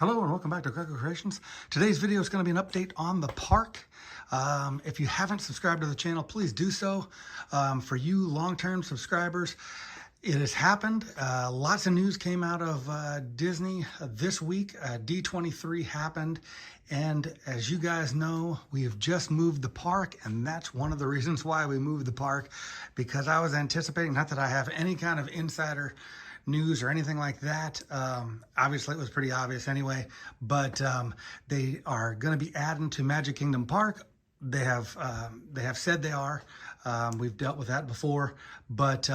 Hello and welcome back to Greco Creations. Today's video is going to be an update on the park. If you haven't subscribed to the channel, please do so. For you long-term subscribers, it has happened. Lots of news came out of Disney this week. D23 happened. And as you guys know, we have just moved the park, and that's one of the reasons why we moved the park, because I was anticipating, not that I have any kind of insider news or anything like that. Obviously, it was pretty obvious anyway, but they are going to be adding to Magic Kingdom Park. They have said they are. We've dealt with that before, but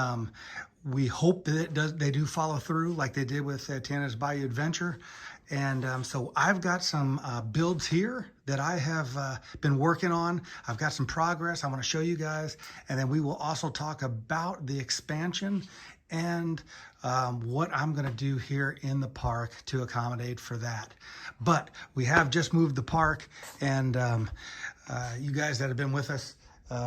we hope that they do follow through like they did with Tana's Bayou Adventure. And so I've got some builds here that I have been working on. I've got some progress I want to show you guys. And then we will also talk about the expansion and what I'm going to do here in the park to accommodate for that. But we have just moved the park, and you guys that have been with us,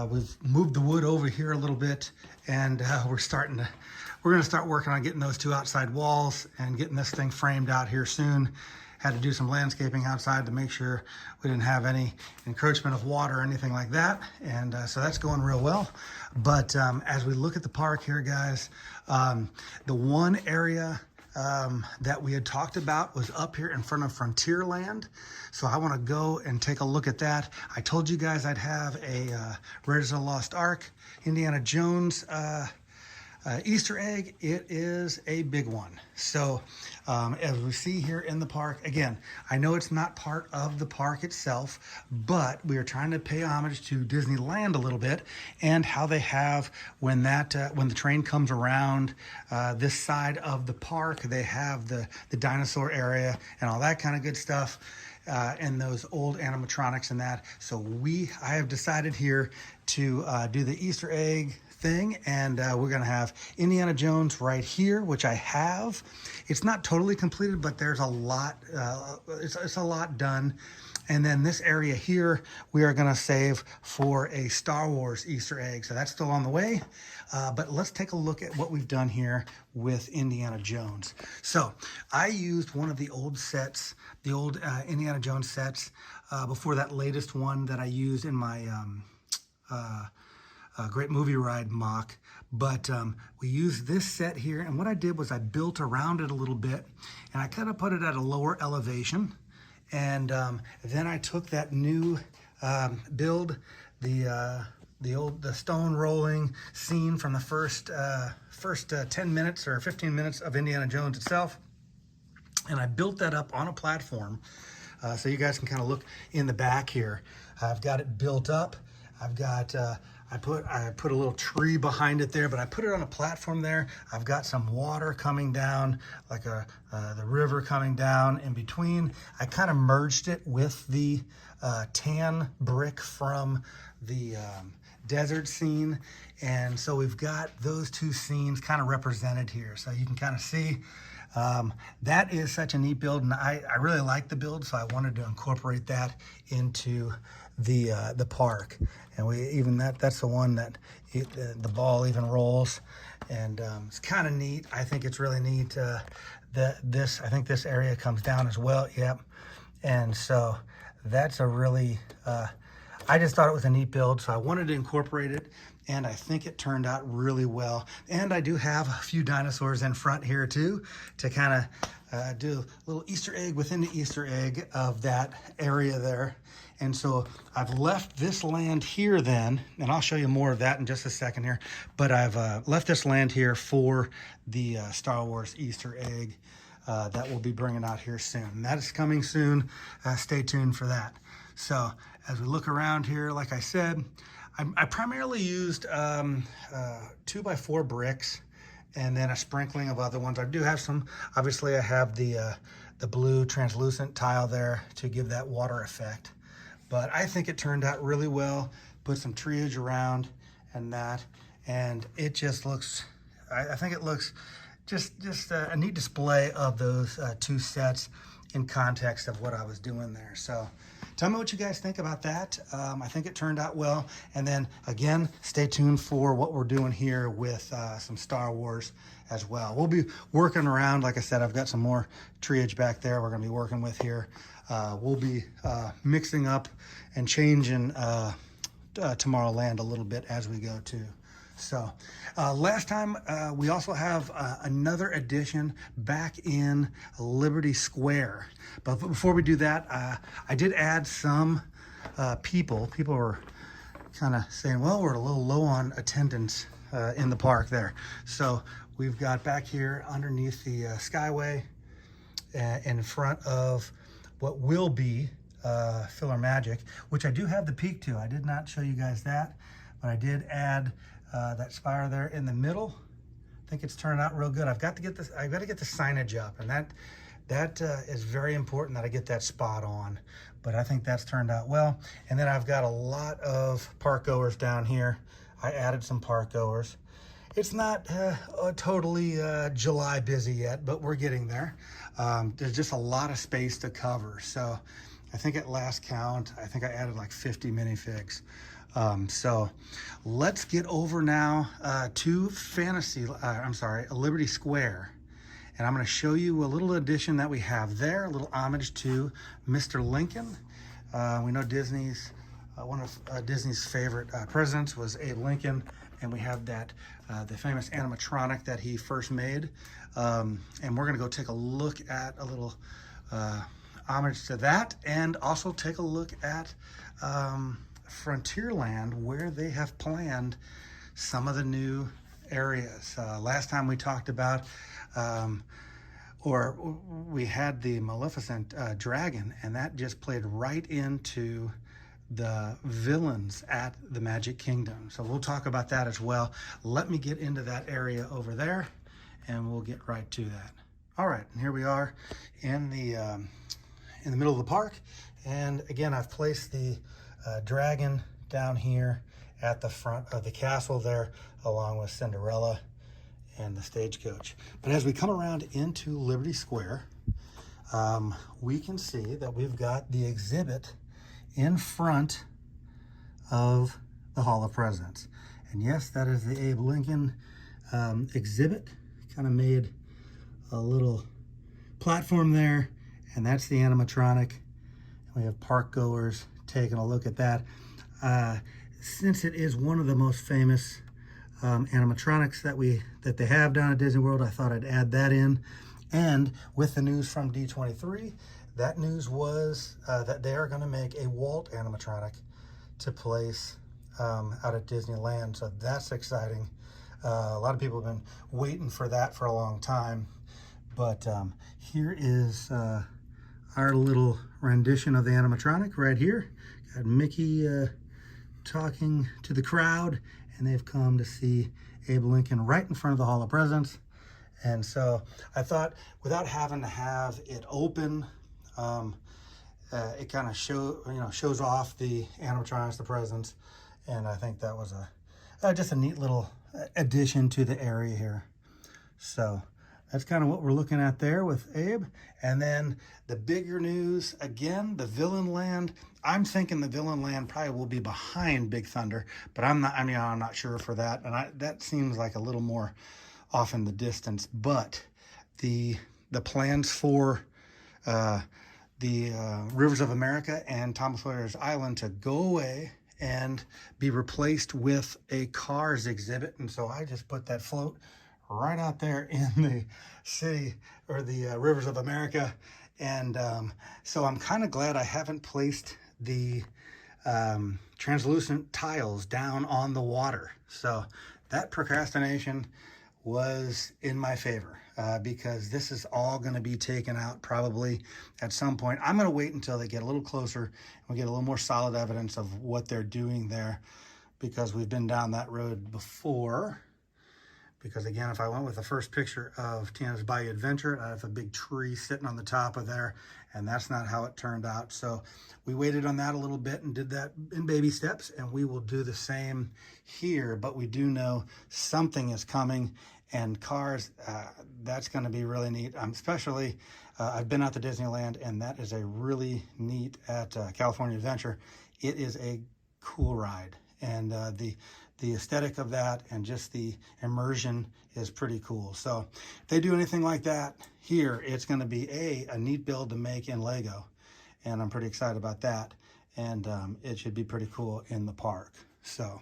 we've moved the wood over here a little bit, and we're going to start working on getting those two outside walls and getting this thing framed out here soon. Had to do some landscaping outside to make sure we didn't have any encroachment of water or anything like that. And so that's going real well. But as we look at the park here, guys, the one area that we had talked about was up here in front of Frontierland. So I want to go and take a look at that. I told you guys I'd have a Raiders of the Lost Ark, Indiana Jones Easter egg. It is a big one. So as we see here in the park, again, I know it's not part of the park itself, but we are trying to pay homage to Disneyland a little bit, and how they have, when the train comes around this side of the park, they have the dinosaur area and all that kind of good stuff. And those old animatronics and that. So I have decided here to do the Easter egg thing, and we're gonna have Indiana Jones right here, which I have. It's not totally completed, but there's a lot, it's a lot done. And then this area here, we are gonna save for a Star Wars Easter egg. So that's still on the way. But let's take a look at what we've done here with Indiana Jones. So I used one of the old sets, the old Indiana Jones sets, before that latest one that I used in my Great Movie Ride MOC. But we used this set here, and what I did was I built around it a little bit, and I kind of put it at a lower elevation. And then I took that new build, the stone rolling scene from the first 10 minutes or 15 minutes of Indiana Jones itself, and I built that up on a platform, so you guys can kind of look in the back here. I've got it built up. I've got I put a little tree behind it there, but I put it on a platform there. I've got some water coming down, like the river coming down in between. I kind of merged it with the tan brick from the desert scene. And so we've got those two scenes kind of represented here. So you can kind of see that is such a neat build, and I really like the build, so I wanted to incorporate that into the park. And that's the one that the ball even rolls, and it's kind of neat. I think it's really neat that I think this area comes down as well. Yep. And so that's a really I just thought it was a neat build, so I wanted to incorporate it, and I think it turned out really well. And I do have a few dinosaurs in front here too, to kind of do a little Easter egg within the Easter egg of that area there. And so I've left this land here then, and I'll show you more of that in just a second here, but I've left this land here for the Star Wars Easter egg that we'll be bringing out here soon. And that is coming soon. Stay tuned for that. So as we look around here, like I said, I primarily used 2x4 bricks and then a sprinkling of other ones. I do have some, obviously I have the blue translucent tile there to give that water effect. But I think it turned out really well. Put some treeage around and that, and it just looks, I think it looks just a neat display of those two sets. in context of what I was doing there. So tell me what you guys think about that. I think it turned out well. And then again, stay tuned for what we're doing here with some Star Wars as well. We'll be working around, like I said, I've got some more treeage back there we're gonna be working with here. We'll be mixing up and changing Tomorrowland a little bit as we go too. So last time we also have another addition back in Liberty Square. But before we do that, I did add some people. People were kind of saying, well, we're a little low on attendance in the park there. So we've got back here underneath the Skyway in front of what will be Filler Magic, which I do have the peak to. I did not show you guys that, but I did add that spire there in the middle. I think it's turning out real good. I've got to get this. I've got to get the signage up, and that is very important that I get that spot on. But I think that's turned out well. And then I've got a lot of park goers down here. I added some park goers. It's not totally July busy yet, but we're getting there. There's just a lot of space to cover. So I think at last count, I think I added like 50 minifigs. So let's get over now to Liberty Square. And I'm going to show you a little addition that we have there, a little homage to Mr. Lincoln. We know Disney's, one of Disney's favorite presidents was Abe Lincoln. And we have that, the famous animatronic that he first made. And we're going to go take a look at a little homage to that, and also take a look at Frontierland, where they have planned some of the new areas. Last time we talked about, or we had the Maleficent dragon, and that just played right into the villains at the Magic Kingdom. So we'll talk about that as well. Let me get into that area over there, and we'll get right to that. All right, and here we are in the middle of the park. And again, I've placed the dragon down here at the front of the castle there, along with Cinderella and the stagecoach. But as we come around into Liberty Square, we can see that we've got the exhibit in front of the Hall of Presidents. And yes, that is the Abe Lincoln exhibit. Kind of made a little platform there, and that's the animatronic. We have park goers taking a look at that. Since it is one of the most famous animatronics that they have down at Disney World, I thought I'd add that in. And with the news from D23, that news was that they are going to make a Walt animatronic to place out at Disneyland. So that's exciting. A lot of people have been waiting for that for a long time. But here is our little rendition of the animatronic right here. Got Mickey talking to the crowd, and they've come to see Abe Lincoln right in front of the Hall of Presidents. And so I thought, without having to have it open, it kind of shows off the animatronics, the presidents, and I think that was just a neat little addition to the area here. So that's kind of what we're looking at there with Abe. And then the bigger news, again, the Villain Land. I'm thinking the Villain Land probably will be behind Big Thunder, but I'm not sure for that. And that seems like a little more off in the distance. But the plans for the Rivers of America and Thomas Sawyer's Island to go away and be replaced with a Cars exhibit. And so I just put that float right out there in the city, or the Rivers of America. And so I'm kind of glad I haven't placed the translucent tiles down on the water. So that procrastination was in my favor, because this is all going to be taken out probably at some point. I'm going to wait until they get a little closer and we get a little more solid evidence of what they're doing there, because we've been down that road before. Because again, if I went with the first picture of Tiana's Bayou Adventure, I have a big tree sitting on the top of there, and that's not how it turned out. So we waited on that a little bit and did that in baby steps, and we will do the same here. But we do know something is coming, and Cars, that's going to be really neat. Especially I've been out to Disneyland, and that is a really neat at California Adventure. It is a cool ride, and the aesthetic of that and just the immersion is pretty cool. So if they do anything like that here, it's going to be a neat build to make in Lego, and I'm pretty excited about that. And it should be pretty cool in the park. So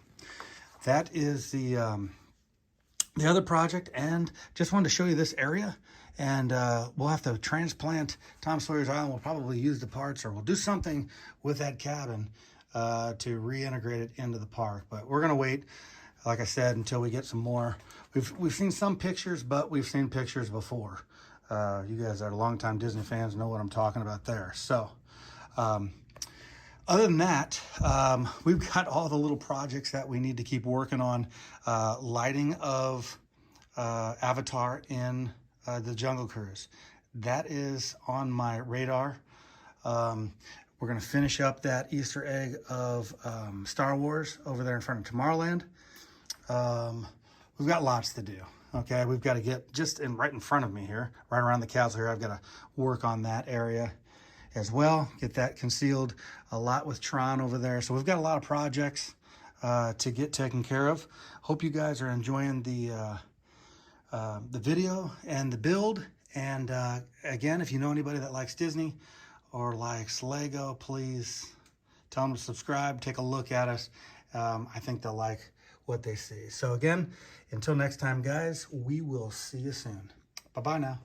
that is the other project, and just wanted to show you this area. And we'll have to transplant Tom Sawyer's Island. We'll probably use the parts, or we'll do something with that cabin to reintegrate it into the park. But we're gonna wait, like I said, until we get some more. We've seen some pictures, but we've seen pictures before. You guys are longtime Disney fans, know what I'm talking about there. So other than that, we've got all the little projects that we need to keep working on. Lighting of Avatar in the Jungle Cruise. That is on my radar. We're going to finish up that Easter egg of Star Wars over there in front of Tomorrowland. We've got lots to do. Okay, we've got to get just right in front of me here, right around the castle here. I've got to work on that area as well, get that concealed. A lot with Tron over there. So we've got a lot of projects to get taken care of. Hope you guys are enjoying the video and the build. And again, if you know anybody that likes Disney or likes Lego, please tell them to subscribe, take a look at us. I think they'll like what they see. So again, until next time, guys, we will see you soon. Bye-bye now.